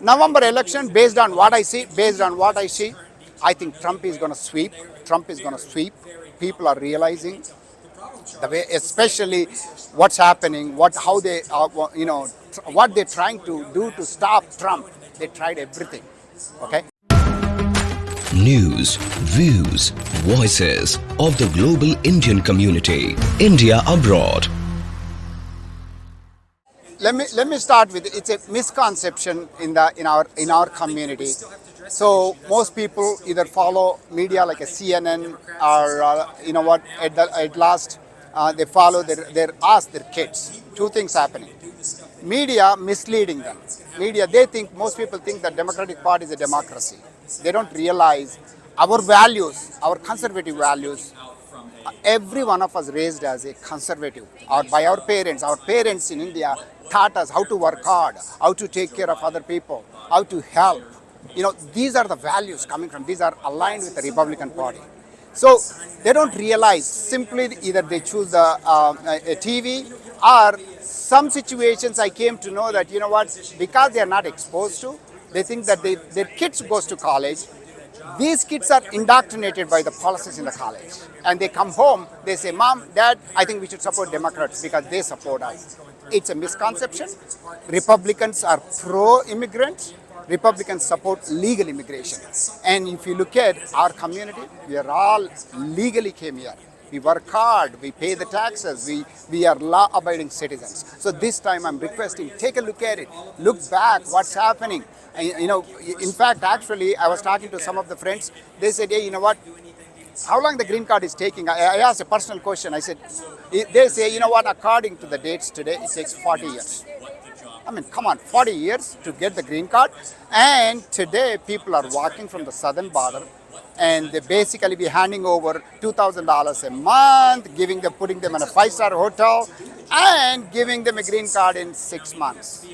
November election, based on what I see, I think Trump is going to sweep. People are realizing the way, especially what's happening, how they, what they're trying to do to stop Trump. They tried everything. Okay. News, views, voices of the global Indian community. India abroad. Let me start with, it's a misconception in our community. So most people either follow media like a CNN or at last they follow they ask their kids. Two things happening. Media misleading them. Most people think that Democratic Party is a democracy. They don't realize our values, our conservative values. Every one of us raised as a conservative, or by our parents. Our parents in India taught us how to work hard, how to take care of other people, how to help. These are the values coming from. These are aligned with the Republican Party. So they don't realize. Simply either they choose a TV, or some situations I came to know that because they are not exposed to, they think that their kids goes to college. These kids are indoctrinated by the policies in the college, and they come home, they say, Mom, Dad, I think we should support Democrats because they support us. It's a misconception. Republicans are pro-immigrant. Republicans support legal immigration. And if you look at our community, we are all legally came here. We work hard, we pay the taxes, we are law-abiding citizens. So this time I'm requesting, take a look at it. Look back, what's happening. And, in fact, actually, I was talking to some of the friends. They said, hey, how long the green card is taking? I asked a personal question. I said, they say, according to the dates today, it takes 40 years. I mean, come on, 40 years to get the green card. And today, people are walking from the southern border, and they basically be handing over $2,000 a month, putting them in a 5-star hotel, and giving them a green card in 6 months.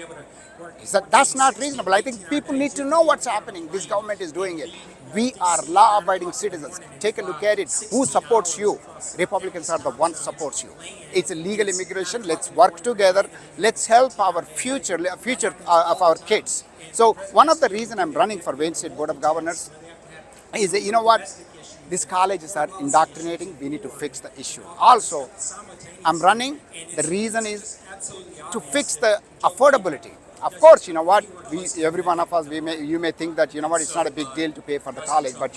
So that's not reasonable. I think people need to know what's happening. This government is doing it. We are law-abiding citizens. Take a look at it. Who supports you? Republicans are the ones supports you. It's a legal immigration. Let's work together. Let's help our future of our kids. So one of the reasons I'm running for Wayne State Board of Governors is that, these colleges are indoctrinating. We need to fix the issue. Also, I'm running. The reason is to fix the affordability. Of course, every one of us, you may think that, it's not a big deal to pay for the college, but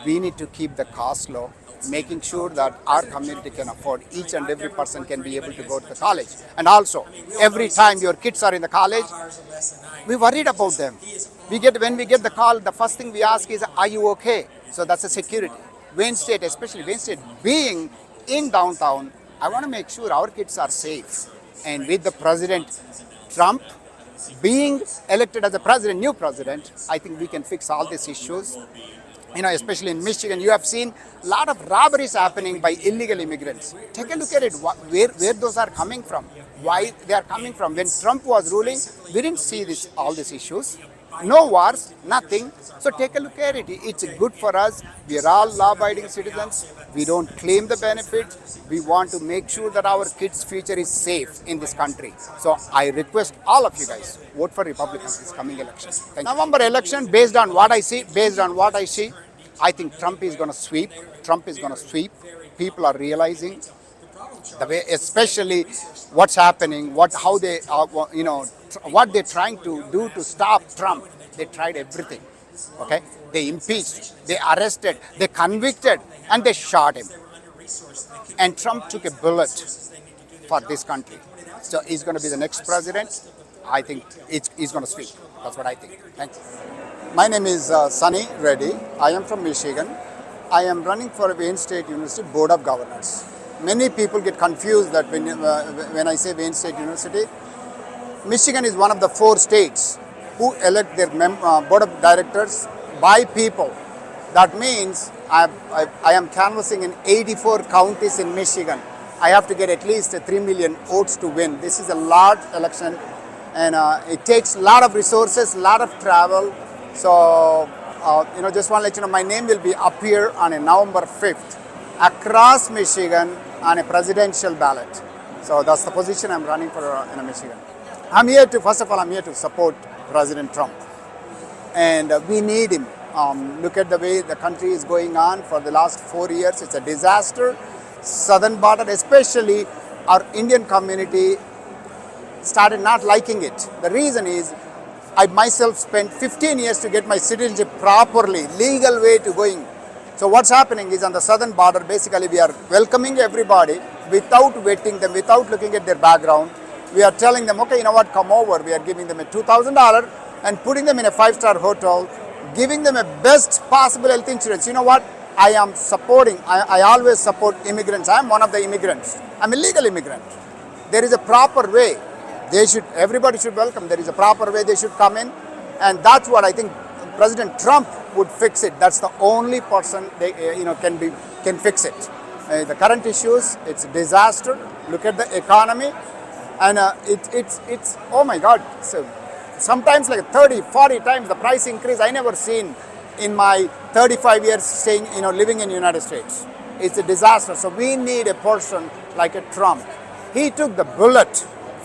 we need to keep the cost low, making sure that our community can afford, each and every person can be able to go to the college. And also, every time your kids are in the college, we worried about them. When we get the call, the first thing we ask is, are you okay? So that's a security. Wayne State, especially Wayne State being in downtown, I want to make sure our kids are safe. And with the President Trump being elected as a new president, I think we can fix all these issues. Especially in Michigan, you have seen a lot of robberies happening by illegal immigrants. Take a look at it, where those are coming from, why they are coming from. When Trump was ruling, we didn't see all these issues. No wars, nothing. So take a look at it. It's good for us. We are all law-abiding citizens. We don't claim the benefits. We want to make sure that our kids' future is safe in this country. So I request all of you guys, vote for Republicans this coming election. Thank you. November election, based on what I see, I think Trump is going to sweep. People are realizing the way, especially what's happening, how they, what they're trying to do to stop Trump. They tried everything. Okay, they impeached, they arrested, they convicted, and they shot him. And Trump took a bullet for this country. So he's going to be the next president. I think he's going to speak. That's what I think. Thank you. My name is Sunny Reddy. I am from Michigan. I am running for Wayne State University Board of Governors. Many people get confused that when I say Wayne State University, Michigan is one of the 4 states who elect their board of directors by people. That means I am canvassing in 84 counties in Michigan. I have to get at least 3 million votes to win. This is a large election, and it takes a lot of resources, a lot of travel. So, just want to let you know, my name will be up here on November 5th across Michigan on a presidential ballot. So that's the position I'm running for in Michigan. First of all, I'm here to support President Trump. And we need him. Look at the way the country is going on for the last 4 years. It's a disaster. Southern border, especially our Indian community, started not liking it. The reason is I myself spent 15 years to get my citizenship properly, legal way to going. So what's happening is on the southern border, basically we are welcoming everybody without vetting them, without looking at their background. We are telling them, okay, you know what, come over. We are giving them a $2,000 and putting them in a 5-star hotel, giving them a best possible health insurance. You know what? I am supporting, I always support immigrants. I am one of the immigrants. I'm a legal immigrant. There is a proper way. Everybody should welcome. There is a proper way they should come in. And that's what I think President Trump would fix it. That's the only person they, can fix it. The current issues, it's a disaster. Look at the economy. And it's oh my God. So sometimes like 30, 40 times the price increase I never seen in my 35 years staying, living in the United States. It's a disaster. So we need a person like a Trump. He took the bullet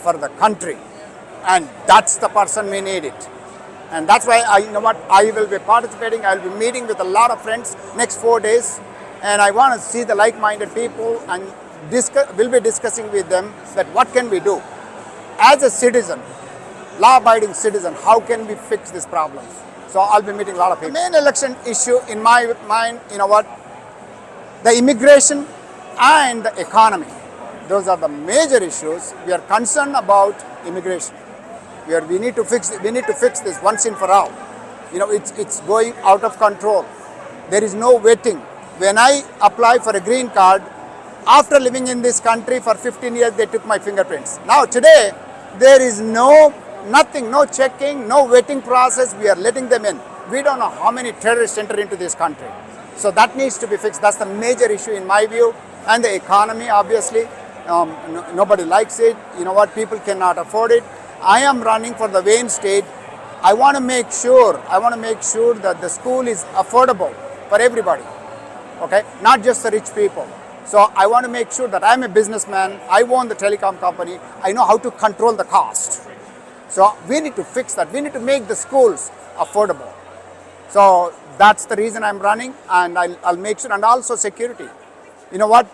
for the country, and that's the person we need it. And that's why I will be participating. I will be meeting with a lot of friends next 4 days, and I want to see the like-minded people and we'll be discussing with them that what can we do as a citizen, law-abiding citizen, how can we fix these problems? So I'll be meeting a lot of people. The main election issue in my mind, the immigration and the economy. Those are the major issues. We are concerned about immigration. We need to fix this once and for all. It's going out of control. There is no waiting. When I apply for a green card, after living in this country for 15 years, they took my fingerprints. Now today, there is nothing, no checking, no waiting process. We are letting them in. We don't know how many terrorists enter into this country. So that needs to be fixed. That's the major issue in my view. And the economy, obviously, nobody likes it. People cannot afford it. I am running for the Wayne State. I want to make sure that the school is affordable for everybody. Okay, not just the rich people. So I want to make sure that I'm a businessman. I own the telecom company. I know how to control the cost. So we need to fix that. We need to make the schools affordable. So that's the reason I'm running, and I'll make sure. And also security. You know what?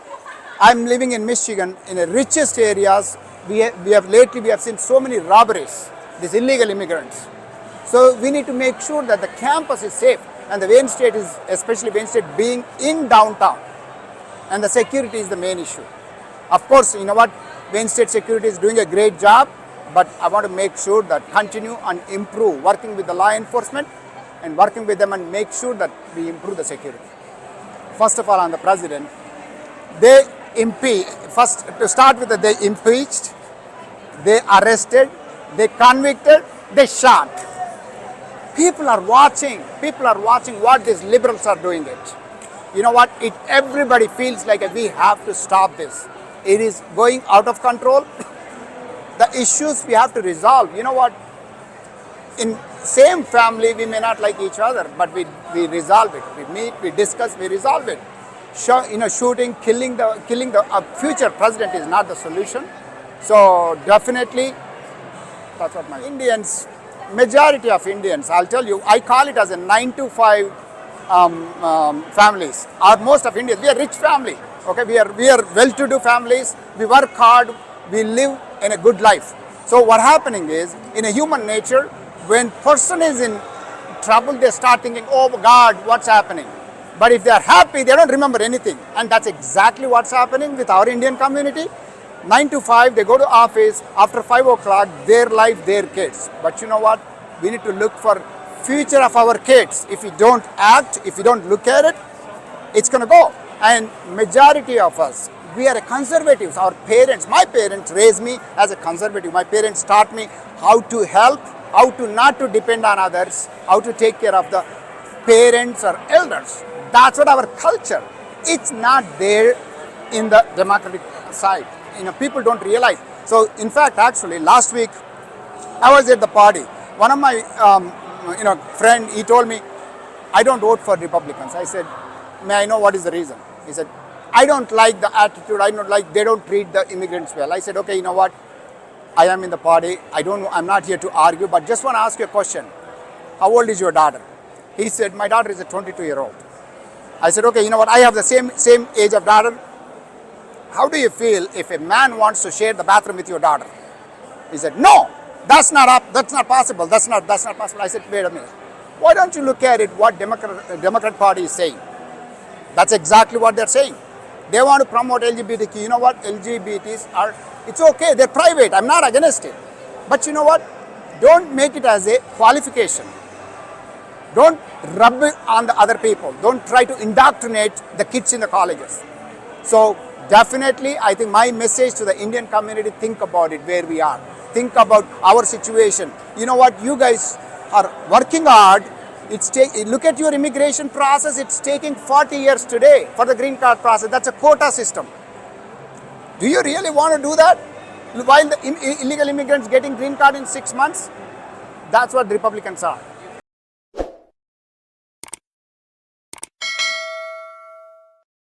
I'm living in Michigan, in the richest areas. We have seen so many robberies, these illegal immigrants. So we need to make sure that the campus is safe, and the Wayne State is, especially Wayne State being in downtown, and the security is the main issue. Of course, Wayne State security is doing a great job, but I want to make sure that continue and improve, working with the law enforcement and working with them and make sure that we improve the security. First of all, on the president, they impeached, they arrested, they convicted, they shot. People are watching what these liberals are doing it. You know what? Everybody feels like we have to stop this. It is going out of control. The issues we have to resolve. You know what? In same family, we may not like each other, but we resolve it. We meet, we discuss, we resolve it. Shooting, killing the future president is not the solution. So definitely, that's what my Indians, majority of Indians, I'll tell you, I call it as a 9 to 5 families. Or most of Indians, we are rich family. Okay, we are well-to-do families. We work hard. We live in a good life. So what happening is, in a human nature, when person is in trouble, they start thinking, oh God, what's happening? But if they are happy, they don't remember anything. And that's exactly what's happening with our Indian community. 9 to 5, they go to office. After 5 o'clock, their life, their kids. But you know what? We need to look for future of our kids. If we don't act, if we don't look at it, it's going to go. And majority of us, we are conservatives. Our parents, my parents raised me as a conservative. My parents taught me how to help, how to not to depend on others, how to take care of the parents or elders. That's what our culture. It's not there in the democratic side. People don't realize. So in fact, actually, last week, I was at the party. One of my friend, he told me, I don't vote for Republicans. I said, may I know what is the reason? He said, I don't like the attitude. They don't treat the immigrants well. I said, okay, you know what? I am in the party. I'm not here to argue, but just want to ask you a question. How old is your daughter? He said, my daughter is a 22-year-old. I said, okay, you know what? I have the same age of daughter. How do you feel if a man wants to share the bathroom with your daughter? He said, no, that's not possible. That's not possible. I said, wait a minute. Why don't you look at it what Democrat Party is saying? That's exactly what they're saying. They want to promote LGBTQ. You know what? LGBTs are, it's okay. They're private. I'm not against it. But you know what? Don't make it as a qualification. Don't rub it on the other people. Don't try to indoctrinate the kids in the colleges. So definitely, I think my message to the Indian community, think about it where we are. Think about our situation. You know what? You guys are working hard. Look at your immigration process. It's taking 40 years today for the green card process. That's a quota system. Do you really want to do that? While the illegal immigrants getting green card in 6 months? That's what the Republicans are.